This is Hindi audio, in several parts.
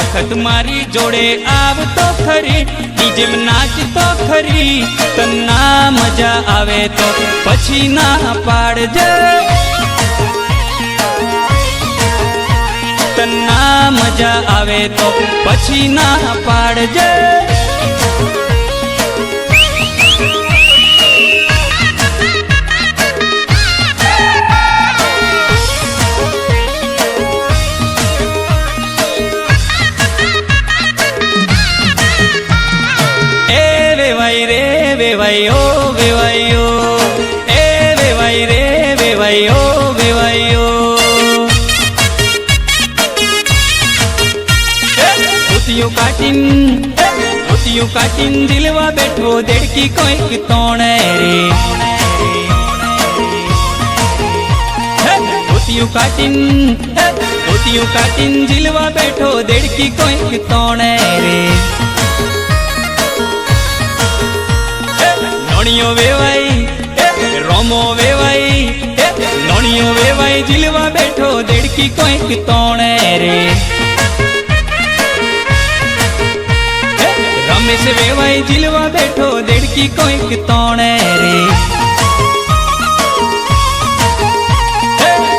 વખત મારી જોડે આવતો ખરી, ડીજે નાચતો ખરી, તન્ના મજા આવે તો પછી ના પાડજે, તન્ના મજા આવે તો પછી ના પાડજે। વેવાયો વેવાયો એ વેવાય રે વેવાયો વેવાયો, ધોતિયું કાટીન દિલવા બેઠો દેડકી કોઈક તોણે રે, ધોતિયું કાટીન દિલવા બેઠો દેડકી કોઈક તોણે રે, નોણિયો વેવાઈ રોમો વેવાઈ, નોણિયો વેવાઈ જીલવા બેઠો દેડકી કોઈક તોણે રે, રમેશ વેવાઈ જીલવા બેઠો દેડકી કોઈક તોણે રે,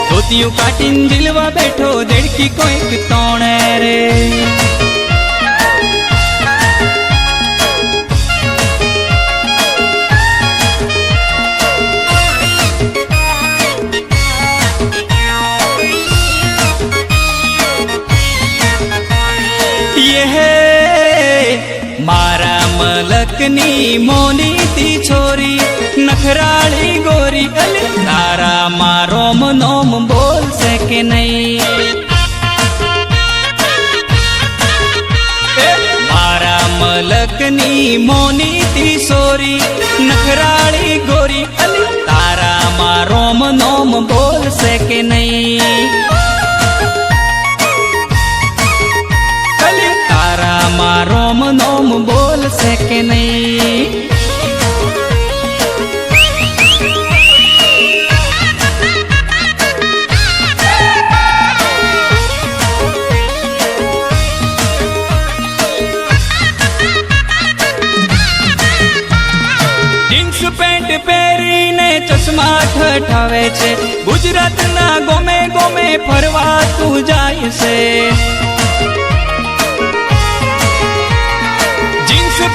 ધોતિયું કાટીન જીલવા બેઠો દેડકી કોઈક તોણે રે। मारा मलकनी मोनी ती छोरी नखराली गोरी, अले तारा मारो मनोम बोल सके नहीं, मारा मलकनी मोनी ती छोरी नखराली गोरी, अले तारा मारो मनोम बोल सके नहीं, मारो मनोम बोल सके नहीं। जीन्स पेंट पहरीने चश्मा ठठावे छे, गुजरात ना गोमे गोमे फरवा तू जाय से,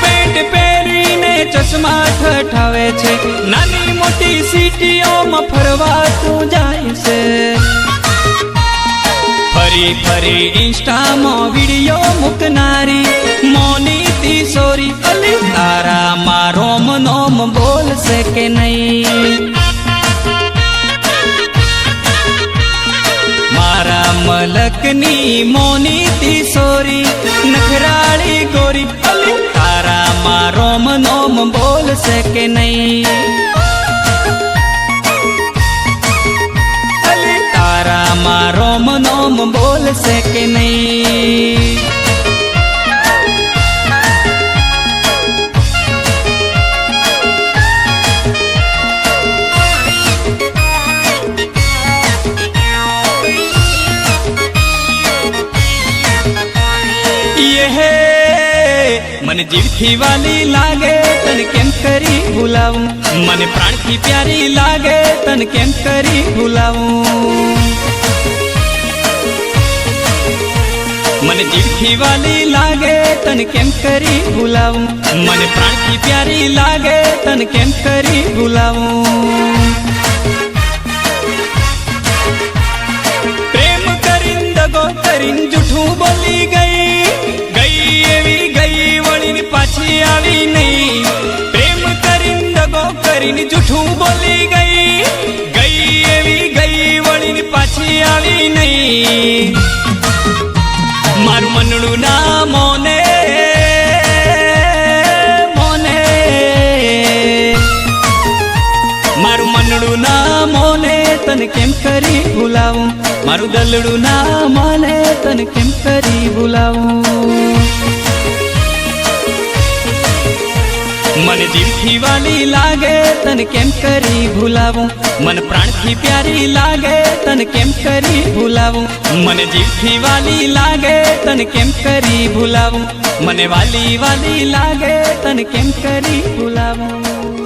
पेंट पहरीने चश्मा ठठावे छे, नानी मोटी सिटीओ में फरवा तू जाय से, फरी फरी इंस्टा में वीडियो मुकनारी मोनी ती सोरी, अली तारा मारो मनोम बोल सके नहीं, मारा मलकनी मोनी ती सोरी नखराली गोरी, अली तारा मारो मनोम बोल सके नहीं, अली तारा मारो मनोम बोल सके नहीं। मन जीव थी वाली लागे तन केम करी भूलाऊं, मन प्राण की प्यारी लागे तन केम करी भूलाऊं, मन जीव थी वाली लागे तन केम करी भूलाऊं, मन प्राण की प्यारी लागे तन केम करी भूलाऊं, प्रेम करीन दगो करीन जूठू बोली गई, पाछी आवी नहीं, प्रेम करीन दगो करीन जूठू बोली गई, वळीन पाछी आवी नहीं, मारू मनडू ना मोने मोने, मारू मनडू ना मोने तन केम करी भूलाऊं, मारू दलडू ना मोने तन केम करी भूलाऊं, મને જીવથી વાલી લાગે તને કેમ કરી ભૂલાવું, મને પ્રાણથી પ્યારી લાગે તને કેમ કરી ભૂલાવું, મને જીવથી વાલી લાગે તને કેમ કરી ભૂલાવું, મને વાલી વાલી લાગે તને કેમ કરી ભૂલાવું.